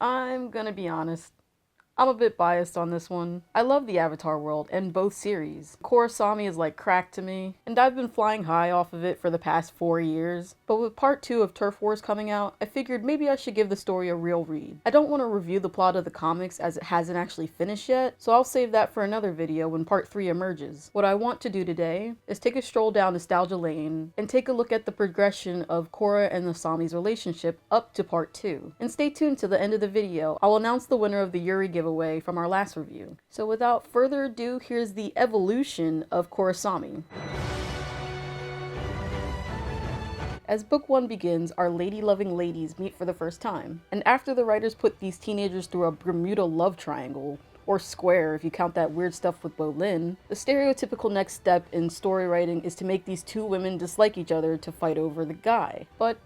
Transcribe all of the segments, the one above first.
I'm gonna be honest. I'm a bit biased on this one. I love the Avatar world and both series. Korrasami is like crack to me, and I've been flying high off of it for the past 4 years. But with part 2 of Turf Wars coming out, I figured maybe I should give the story a real read. I don't want to review the plot of the comics as it hasn't actually finished yet, so I'll save that for another video when part 3 emerges. What I want to do today is take a stroll down nostalgia lane and take a look at the progression of Korra and Asami's relationship up to part 2. And stay tuned to the end of the video. I'll announce the winner of the Yuri giveaway from our last review. So without further ado, here's the evolution of Korrasami. As book 1 begins, our lady-loving ladies meet for the first time. And after the writers put these teenagers through a Bermuda love triangle, or square if you count that weird stuff with Bolin, the stereotypical next step in story writing is to make these two women dislike each other to fight over the guy. But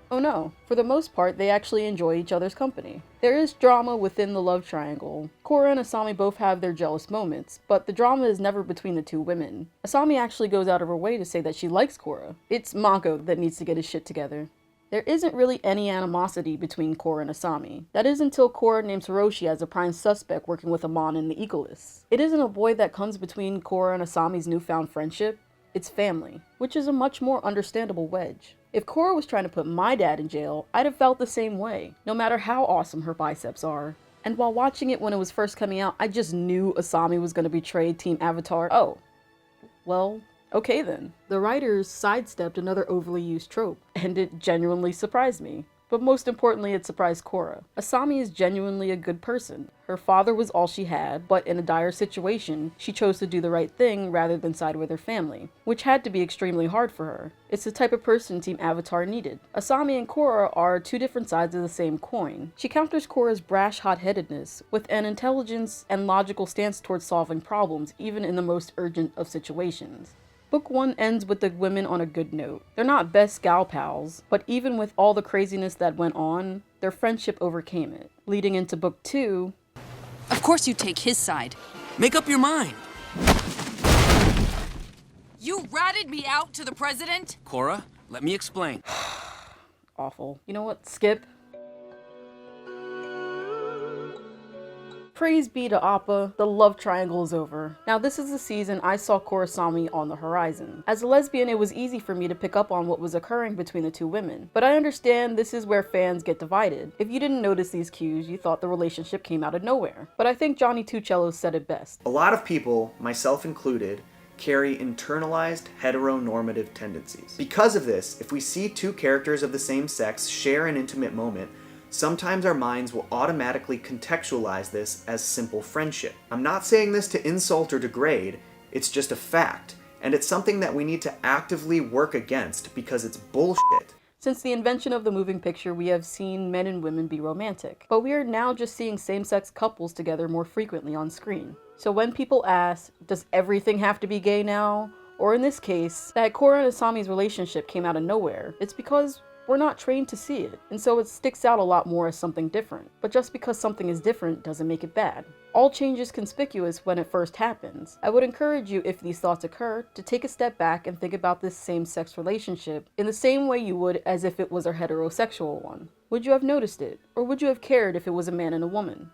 oh no, for the most part, they actually enjoy each other's company. There is drama within the love triangle. Korra and Asami both have their jealous moments, but the drama is never between the two women. Asami actually goes out of her way to say that she likes Korra. It's Mako that needs to get his shit together. There isn't really any animosity between Korra and Asami. That is until Korra names Hiroshi as a prime suspect working with Amon and the Eagoless. It isn't a void that comes between Korra and Asami's newfound friendship. It's family, which is a much more understandable wedge. If Korra was trying to put my dad in jail, I'd have felt the same way, no matter how awesome her biceps are. And while watching it when it was first coming out, I just knew Asami was going to betray Team Avatar. Oh, well, okay then. The writers sidestepped another overly used trope, and it genuinely surprised me. But most importantly, it surprised Korra. Asami is genuinely a good person. Her father was all she had, but in a dire situation, she chose to do the right thing rather than side with her family, which had to be extremely hard for her. It's the type of person Team Avatar needed. Asami and Korra are two different sides of the same coin. She counters Korra's brash hot-headedness with an intelligence and logical stance towards solving problems, even in the most urgent of situations. Book 1 ends with the women on a good note. They're not best gal pals, but even with all the craziness that went on, their friendship overcame it. Leading into Book 2... Of course you take his side. Make up your mind. You ratted me out to the president? Korra, let me explain. awful. You know what? Skip. Praise be to Appa, the love triangle is over. Now this is the season I saw Korrasami on the horizon. As a lesbian, it was easy for me to pick up on what was occurring between the two women. But I understand this is where fans get divided. If you didn't notice these cues, you thought the relationship came out of nowhere. But I think Johnny Tuccello said it best. A lot of people, myself included, carry internalized heteronormative tendencies. Because of this, if we see two characters of the same sex share an intimate moment, sometimes our minds will automatically contextualize this as simple friendship. I'm not saying this to insult or degrade, it's just a fact, and it's something that we need to actively work against because it's bullshit. Since the invention of the moving picture, we have seen men and women be romantic, but we are now just seeing same-sex couples together more frequently on screen. So when people ask, does everything have to be gay now? Or in this case, that Korra and Asami's relationship came out of nowhere, it's because we're not trained to see it, and so it sticks out a lot more as something different. But just because something is different doesn't make it bad. All change is conspicuous when it first happens. I would encourage you, if these thoughts occur, to take a step back and think about this same-sex relationship in the same way you would as if it was a heterosexual one. Would you have noticed it? Or would you have cared if it was a man and a woman?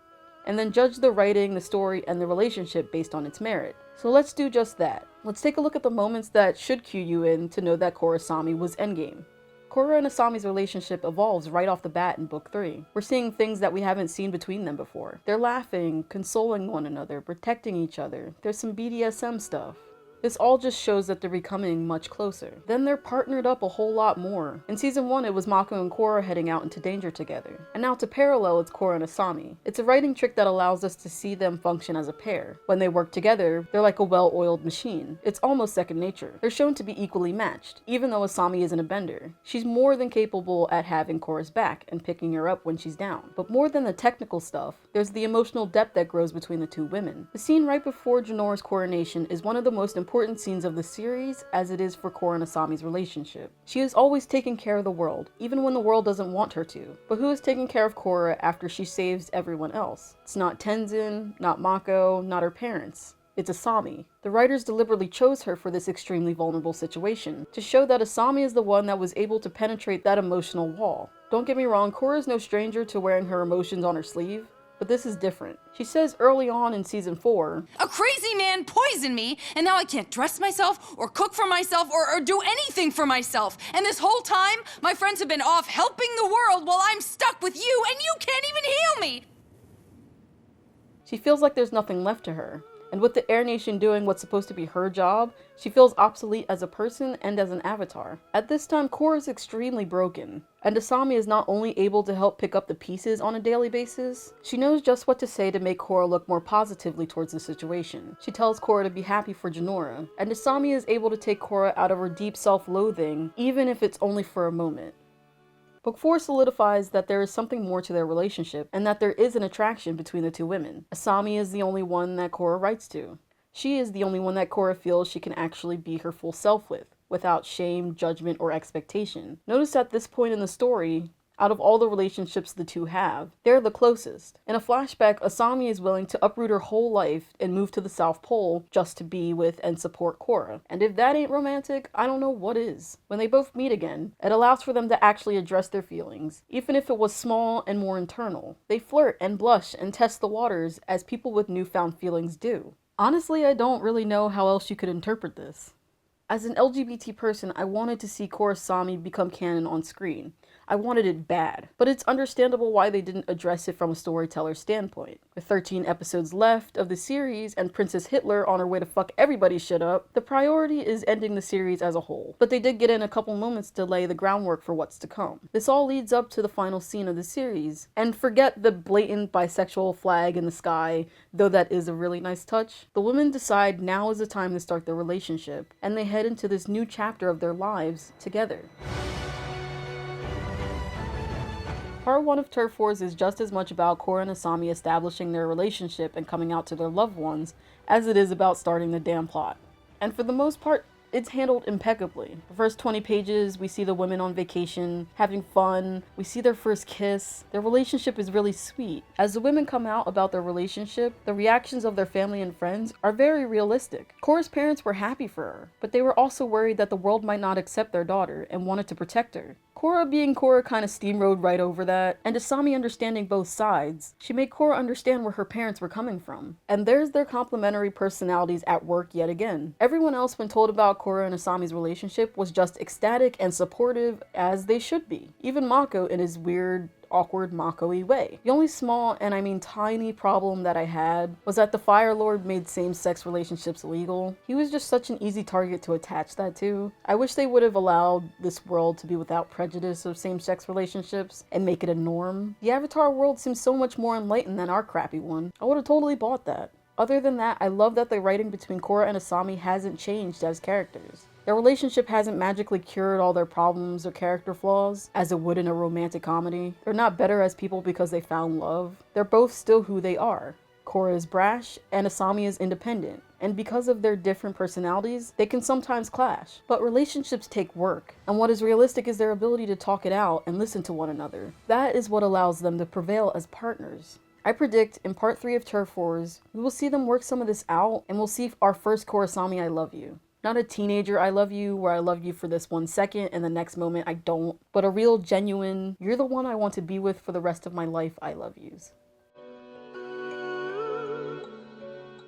And then judge the writing, the story, and the relationship based on its merit. So let's do just that. Let's take a look at the moments that should cue you in to know that Korrasami was endgame. Korra and Asami's relationship evolves right off the bat in Book 3. We're seeing things that we haven't seen between them before. They're laughing, consoling one another, protecting each other. There's some BDSM stuff. This all just shows that they're becoming much closer. Then they're partnered up a whole lot more. In Season 1, it was Mako and Korra heading out into danger together. And now to parallel, it's Korra and Asami. It's a writing trick that allows us to see them function as a pair. When they work together, they're like a well-oiled machine. It's almost second nature. They're shown to be equally matched, even though Asami isn't a bender. She's more than capable at having Korra's back and picking her up when she's down. But more than the technical stuff, there's the emotional depth that grows between the two women. The scene right before Janora's coronation is one of the most important scenes of the series, as it is for Korra and Asami's relationship. She is always taking care of the world, even when the world doesn't want her to. But who is taking care of Korra after she saves everyone else? It's not Tenzin, not Mako, not her parents. It's Asami. The writers deliberately chose her for this extremely vulnerable situation, to show that Asami is the one that was able to penetrate that emotional wall. Don't get me wrong, Korra is no stranger to wearing her emotions on her sleeve, but this is different. She says early on in season 4, A crazy man poisoned me, and now I can't dress myself, or cook for myself, or do anything for myself. And this whole time, my friends have been off helping the world while I'm stuck with you, and you can't even heal me! she feels like there's nothing left to her. And with the Air Nation doing what's supposed to be her job, she feels obsolete as a person and as an avatar. At this time, Korra is extremely broken, and Asami is not only able to help pick up the pieces on a daily basis, she knows just what to say to make Korra look more positively towards the situation. She tells Korra to be happy for Jinora, and Asami is able to take Korra out of her deep self-loathing, even if it's only for a moment. Book 4 solidifies that there is something more to their relationship, and that there is an attraction between the two women. Asami is the only one that Korra writes to. She is the only one that Korra feels she can actually be her full self with, without shame, judgment, or expectation. Notice at this point in the story, out of all the relationships the two have, they're the closest. In a flashback, Asami is willing to uproot her whole life and move to the South Pole just to be with and support Korra. And if that ain't romantic, I don't know what is. When they both meet again, it allows for them to actually address their feelings, even if it was small and more internal. They flirt and blush and test the waters as people with newfound feelings do. Honestly, I don't really know how else you could interpret this. As an LGBT person, I wanted to see Korrasami become canon on screen. I wanted it bad, but it's understandable why they didn't address it from a storyteller's standpoint. With 13 episodes left of the series and Princess Hitler on her way to fuck everybody's shit up, the priority is ending the series as a whole. But they did get in a couple moments to lay the groundwork for what's to come. This all leads up to the final scene of the series, and forget the blatant bisexual flag in the sky, though that is a really nice touch. The women decide now is the time to start their relationship, and they head into this new chapter of their lives together. Part 1 of Turf Wars is just as much about Korra and Asami establishing their relationship and coming out to their loved ones as it is about starting the damn plot. And for the most part, it's handled impeccably. The first 20 pages, we see the women on vacation, having fun, we see their first kiss. Their relationship is really sweet. As the women come out about their relationship, the reactions of their family and friends are very realistic. Korra's parents were happy for her, but they were also worried that the world might not accept their daughter and wanted to protect her. Korra being Korra kind of steamrolled right over that, and Asami understanding both sides, she made Korra understand where her parents were coming from. And there's their complementary personalities at work yet again. Everyone else, when told about Korra and Asami's relationship, was just ecstatic and supportive, as they should be. Even Mako in his weird, awkward Mako-y way. The only small, and I mean tiny, problem that I had was that the Fire Lord made same-sex relationships illegal. He was just such an easy target to attach that to. I wish they would have allowed this world to be without prejudice of same-sex relationships and make it a norm. The Avatar world seems so much more enlightened than our crappy one. I would have totally bought that. Other than that, I love that the writing between Korra and Asami hasn't changed as characters. Their relationship hasn't magically cured all their problems or character flaws, as it would in a romantic comedy. They're not better as people because they found love. They're both still who they are. Korra is brash, and Asami is independent. And because of their different personalities, they can sometimes clash. But relationships take work, and what is realistic is their ability to talk it out and listen to one another. That is what allows them to prevail as partners. I predict in part 3 of Turf Wars, we will see them work some of this out, and we'll see our first Korrasami I love you. Not a teenager I love you, where I love you for this 1 second and the next moment I don't, but a real genuine, you're the one I want to be with for the rest of my life I love yous.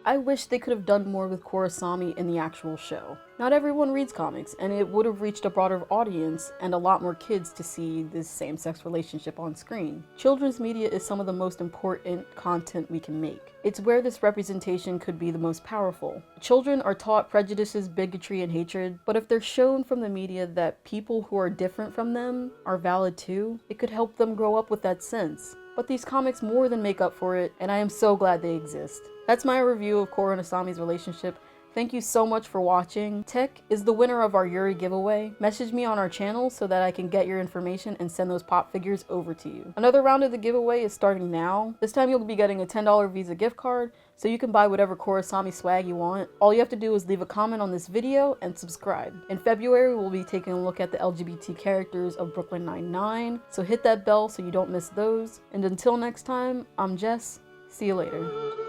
I wish they could have done more with Korrasami in the actual show. Not everyone reads comics, and it would have reached a broader audience and a lot more kids to see this same-sex relationship on screen. Children's media is some of the most important content we can make. It's where this representation could be the most powerful. Children are taught prejudices, bigotry, and hatred, but if they're shown from the media that people who are different from them are valid too, it could help them grow up with that sense. But these comics more than make up for it, and I am so glad they exist. That's my review of Korra and Asami's relationship. Thank you so much for watching. Tech is the winner of our Yuri giveaway. Message me on our channel so that I can get your information and send those pop figures over to you. Another round of the giveaway is starting now. This time you'll be getting a $10 Visa gift card, so you can buy whatever Korrasami swag you want. All you have to do is leave a comment on this video and subscribe. In February, we'll be taking a look at the LGBT characters of Brooklyn Nine-Nine, so hit that bell so you don't miss those. And until next time, I'm Jess. See you later.